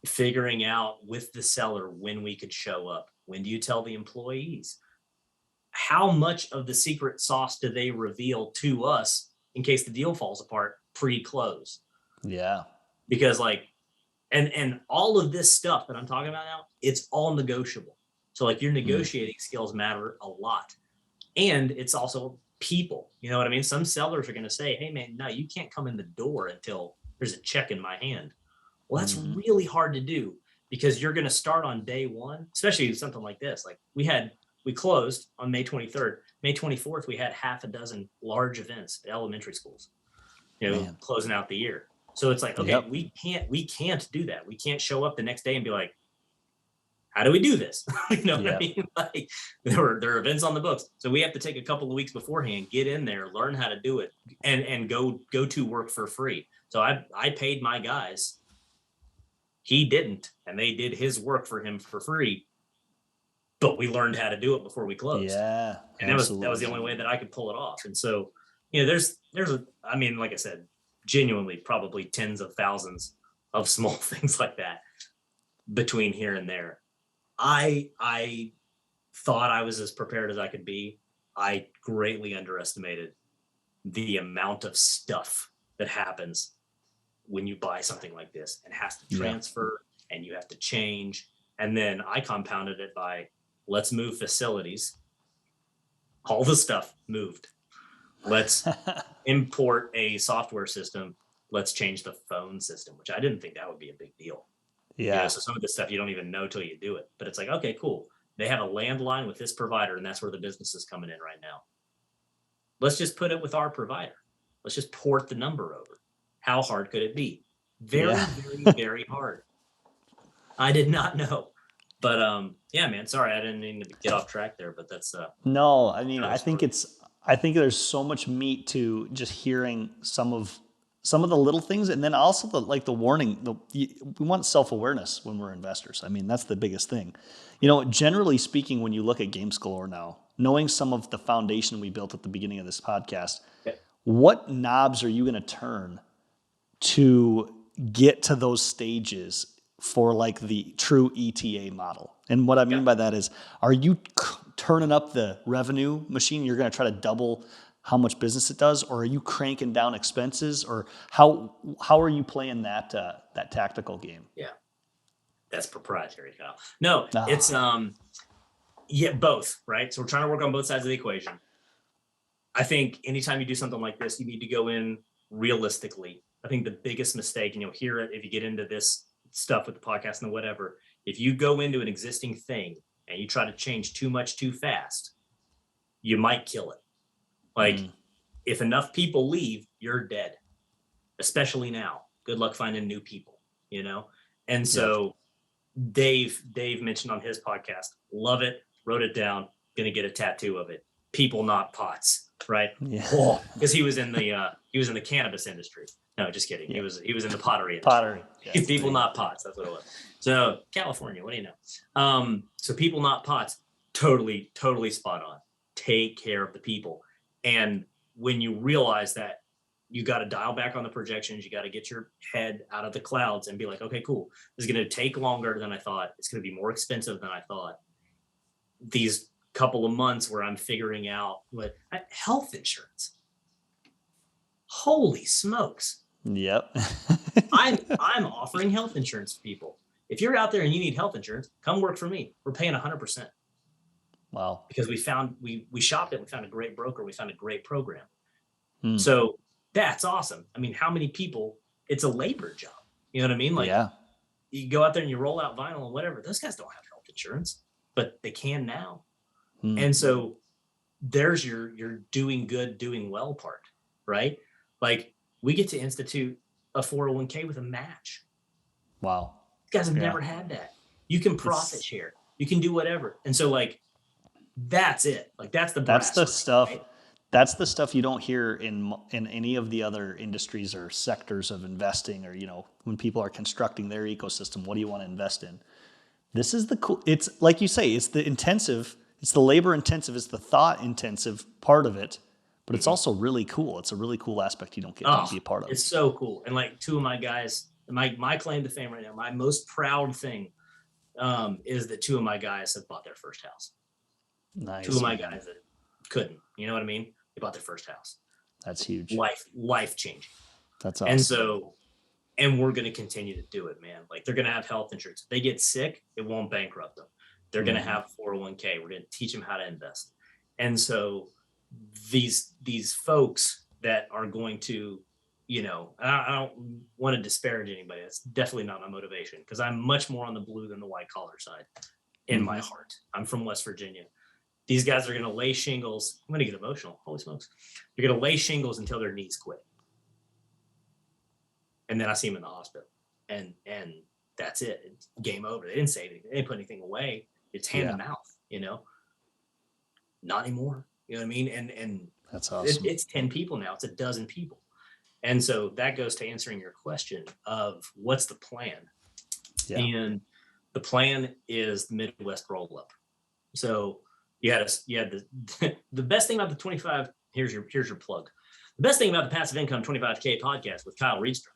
figuring out with the seller when we could show up. When do you tell the employees? How much of the secret sauce do they reveal to us in case the deal falls apart pre-close? Yeah. Because like, and all of this stuff that I'm talking about now, it's all negotiable. So like your negotiating skills matter a lot. And it's also people, you know what I mean? Some sellers are going to say, hey man, no, you can't come in the door until there's a check in my hand. Well, that's really hard to do because you're going to start on day one, especially something like this. Like we closed on May 23rd, May 24th, we had half a dozen large events at elementary schools, closing out the year. So it's like, okay, we can't do that. We can't show up the next day and be like, how do we do this? What I mean? Like there are events on the books. So we have to take a couple of weeks beforehand, get in there, learn how to do it and go to work for free. So I paid my guys. He didn't, and they did his work for him for free, but we learned how to do it before we closed. Yeah. And that was the only way that I could pull it off. And so, there's like I said, genuinely probably tens of thousands of small things like that between here and there. I thought I was as prepared as I could be. I greatly underestimated the amount of stuff that happens when you buy something like this and has to transfer and you have to change. And then I compounded it by let's move facilities. All the stuff moved. Let's import a software system. Let's change the phone system, which I didn't think that would be a big deal. Yeah. So some of this stuff you don't even know till you do it. But it's like, okay, cool. They have a landline with this provider, and that's where the business is coming in right now. Let's just put it with our provider. Let's just port the number over. How hard could it be? Very, very hard. I did not know. But man, sorry, I didn't mean to get off track there, but that's no, I mean, I think there's so much meat to just hearing some of the little things, and then also the warning. We want self-awareness when we're investors. I mean, that's the biggest thing. Generally speaking, when you look at Games Galore now, knowing some of the foundation we built at the beginning of this podcast, what knobs are you going to turn to get to those stages for like the true ETA model? And what I mean by that is, are you turning up the revenue machine? You're going to try to double how much business it does, or are you cranking down expenses, or how are you playing that tactical game? Yeah, that's proprietary, Kyle. No, it's both, right? So we're trying to work on both sides of the equation. I think anytime you do something like this, you need to go in realistically. I think the biggest mistake, and you'll hear it if you get into this stuff with the podcast and whatever, if you go into an existing thing and you try to change too much too fast, you might kill it. Like if enough people leave, you're dead, especially now. Good luck finding new people, And so Dave mentioned on his podcast, love it, wrote it down, gonna get a tattoo of it. People, not pots, right? Yeah. Because he was in the cannabis industry. No, just kidding. Yeah. He was in the pottery industry. Pottery. Yeah. People, not pots. That's what it was. So California, what do you know? So people, not pots, totally spot on. Take care of the people. And when you realize that, you got to dial back on the projections, you got to get your head out of the clouds and be like, okay, cool. This is going to take longer than I thought. It's going to be more expensive than I thought. These couple of months where I'm figuring out health insurance. Holy smokes. Yep. I'm offering health insurance to people. If you're out there and you need health insurance, come work for me. We're paying 100%. Wow. because we shopped it. We found a great broker. We found a great program. Hmm. So that's awesome. I mean, how many people, it's a labor job. You know what I mean? Like Yeah. you go out there and you roll out vinyl and whatever. Those guys don't have health insurance, but they can now. Hmm. And so there's your doing good, doing well part, right? Like we get to institute a 401k with a match. Wow. You guys have Yeah. never had that. You can profit It's share. You can do whatever. And so like that's it. Like that's the that's brass the ring, stuff. right? That's the stuff you don't hear in any of the other industries or sectors of investing, or when people are constructing their ecosystem. What do you want to invest in? This is the cool. It's like you say. It's the intensive. It's the labor intensive. It's the thought intensive part of it. But it's also really cool. It's a really cool aspect you don't get to Oh, be a part of. it's so cool. And like two of my guys, my claim to fame right now, my most proud thing is that two of my guys have bought their first house. Nice. Two of my man. guys that couldn't, you know what I mean? They bought their first house. That's huge. Life changing. That's awesome. And so, and we're going to continue to do it, man. Like they're going to have health insurance. If they get sick, it won't bankrupt them. They're going to have 401k. We're going to teach them how to invest. And so these folks that are going to, I don't want to disparage anybody. That's definitely not my motivation, because I'm much more on the blue than the white collar side in my heart. I'm from West Virginia. These guys are going to lay shingles. I'm going to get emotional. Holy smokes. They're going to lay shingles until their knees quit. And then I see them in the hospital, and that's it. It's game over. They didn't say anything. They didn't put anything away. It's hand to mouth, not anymore. You know what I mean? And that's awesome. It's 10 people now. It's a dozen people. And so that goes to answering your question of what's the plan? Yeah. And the plan is the Midwest roll up. So you had the best thing about the 25, here's your plug. The best thing about the Passive Income 25K podcast with Kyle Reedstrom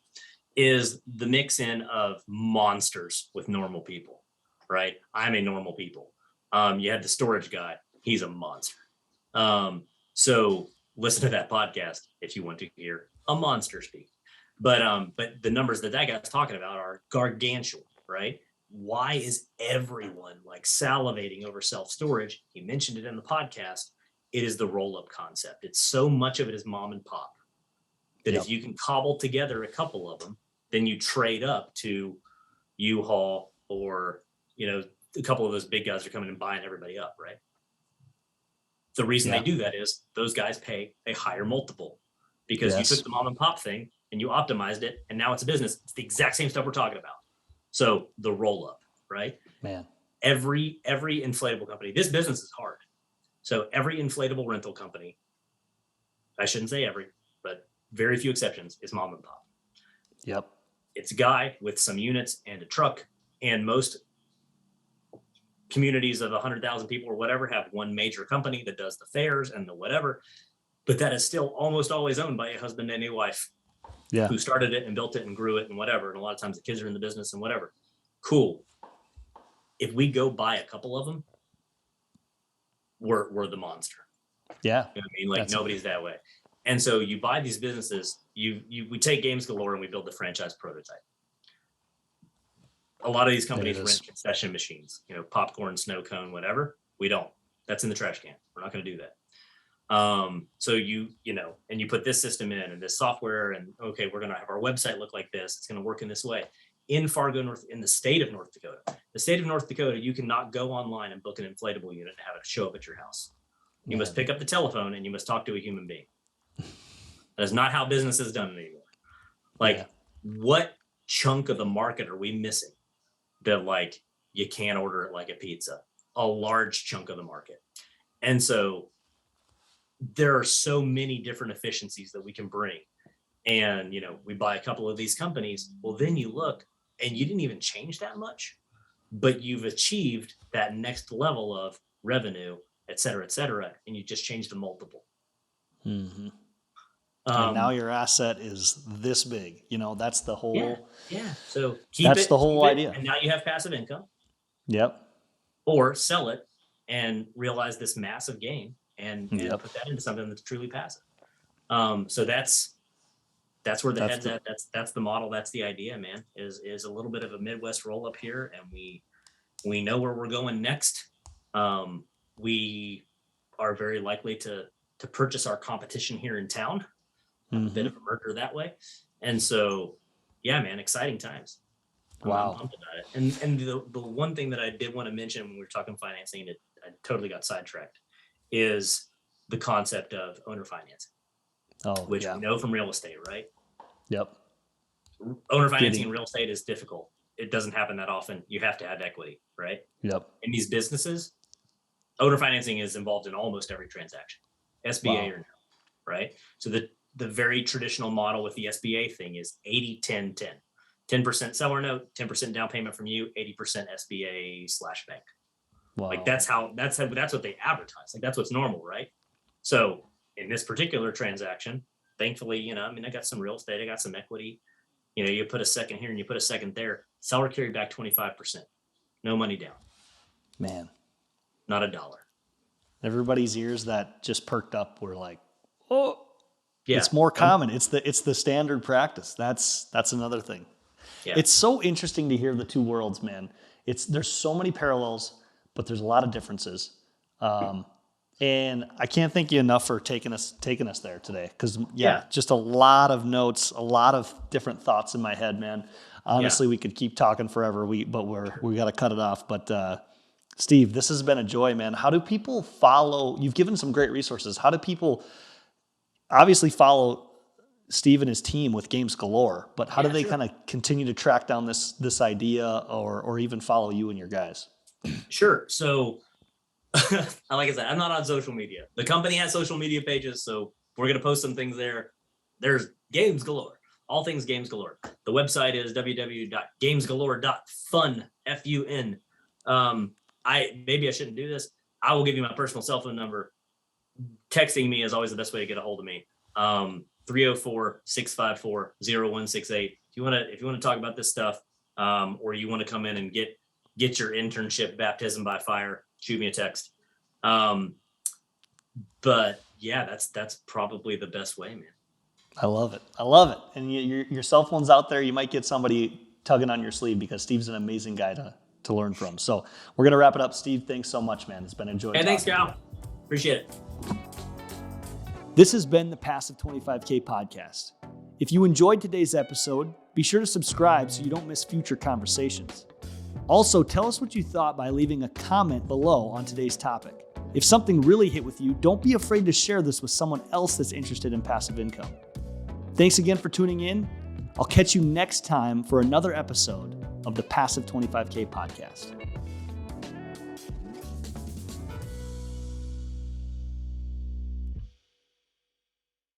is the mix in of monsters with normal people, right? I'm a normal people. You had the storage guy. He's a monster. So listen to that podcast if you want to hear a monster speak. But the numbers that guy's talking about are gargantuan, right? Why is everyone like salivating over self-storage? He mentioned it in the podcast. It is the roll-up concept. It's so much of it is mom and pop that if you can cobble together a couple of them, then you trade up to U-Haul, or, a couple of those big guys are coming and buying everybody up, right? The reason they do that is those guys pay a higher multiple, because you took the mom and pop thing and you optimized it, and now it's a business. It's the exact same stuff we're talking about. So the roll up, right? Man, every inflatable company, this business is hard. So every inflatable rental company, I shouldn't say every, but very few exceptions, is mom and pop. Yep. It's a guy with some units and a truck, and most communities of 100,000 people or whatever have one major company that does the fairs and the whatever, but that is still almost always owned by a husband and a wife who started it and built it and grew it and whatever. And a lot of times the kids are in the business and whatever. Cool. If we go buy a couple of them, we're the monster. Yeah. You know what I mean? Like nobody's that way. And so you buy these businesses, we take Games Galore and we build the franchise prototype. A lot of these companies rent concession machines, popcorn, snow cone, whatever. We don't. That's in the trash can. We're not going to do that. So and you put this system in and this software, and okay, we're going to have our website look like this. It's going to work in this way. In Fargo, in the state of North Dakota, you cannot go online and book an inflatable unit and have it show up at your house. You must pick up the telephone and you must talk to a human being. That is not how business is done anymore. Like, what chunk of the market are we missing that like you can't order it like a pizza? A large chunk of the market. And so there are so many different efficiencies that we can bring. And, we buy a couple of these companies. Well, then you look and you didn't even change that much, but you've achieved that next level of revenue, et cetera, and you just changed the multiple. Mm-hmm. And now your asset is this big. That's the whole. Yeah. So that's the whole idea. And now you have passive income. Yep. Or sell it and realize this massive gain and put that into something that's truly passive. So that's where the head's at. That's the model. That's the idea, man, is a little bit of a Midwest roll up here. And we know where we're going next. we are very likely to purchase our competition here in town. A bit of a merger that way. And so, yeah, man, exciting times. Wow. I'm pumped about it. And the one thing that I did want to mention when we were talking financing, and I totally got sidetracked, is the concept of owner financing. Which we know from real estate, right? Yep. Owner financing in real estate is difficult. It doesn't happen that often. You have to have equity, right? Yep. In these businesses, owner financing is involved in almost every transaction, SBA or no, right? So the very traditional model with the SBA thing is 80-10-10. 10% seller note, 10% down payment from you, 80% SBA/bank. Wow. Like that's what they advertise. Like that's what's normal, right? So in this particular transaction, thankfully, I got some real estate, I got some equity. You put a second here and you put a second there. Seller carried back 25%. No money down. Man. Not a dollar. Everybody's ears that just perked up were like, oh, yeah. It's more common. It's the standard practice. That's another thing. Yeah. It's so interesting to hear the two worlds, man. There's so many parallels, but there's a lot of differences. And I can't thank you enough for taking us there today. Because just a lot of notes, a lot of different thoughts in my head, man. Honestly, we could keep talking forever. We got to cut it off. But Steve, this has been a joy, man. How do people follow? You've given some great resources. How do people obviously follow Steve and his team with Games Galore? But how do they kind of continue to track down this idea, or even follow you and your guys? Sure. So. Like I said, I'm not on social media. The company has social media pages, so we're going to post some things there. There's Games Galore, all things Games Galore. The website is www.gamesgalore.fun, F-U-N. Maybe I shouldn't do this. I will give you my personal cell phone number. Texting me is always the best way to get a hold of me. 304-654-0168. If you want to talk about this stuff, or you want to come in and get your internship baptism by fire, shoot me a text. But yeah, that's probably the best way, man. I love it. And your cell phone's out there. You might get somebody tugging on your sleeve, because Steve's an amazing guy to learn from. So we're going to wrap it up. Steve, thanks so much, man. It's been an enjoyable. Hey, thanks, Kyle. Appreciate it. This has been the Passive 25K podcast. If you enjoyed today's episode, be sure to subscribe so you don't miss future conversations. Also, tell us what you thought by leaving a comment below on today's topic. If something really hit with you, don't be afraid to share this with someone else that's interested in passive income. Thanks again for tuning in. I'll catch you next time for another episode of the Passive 25K podcast.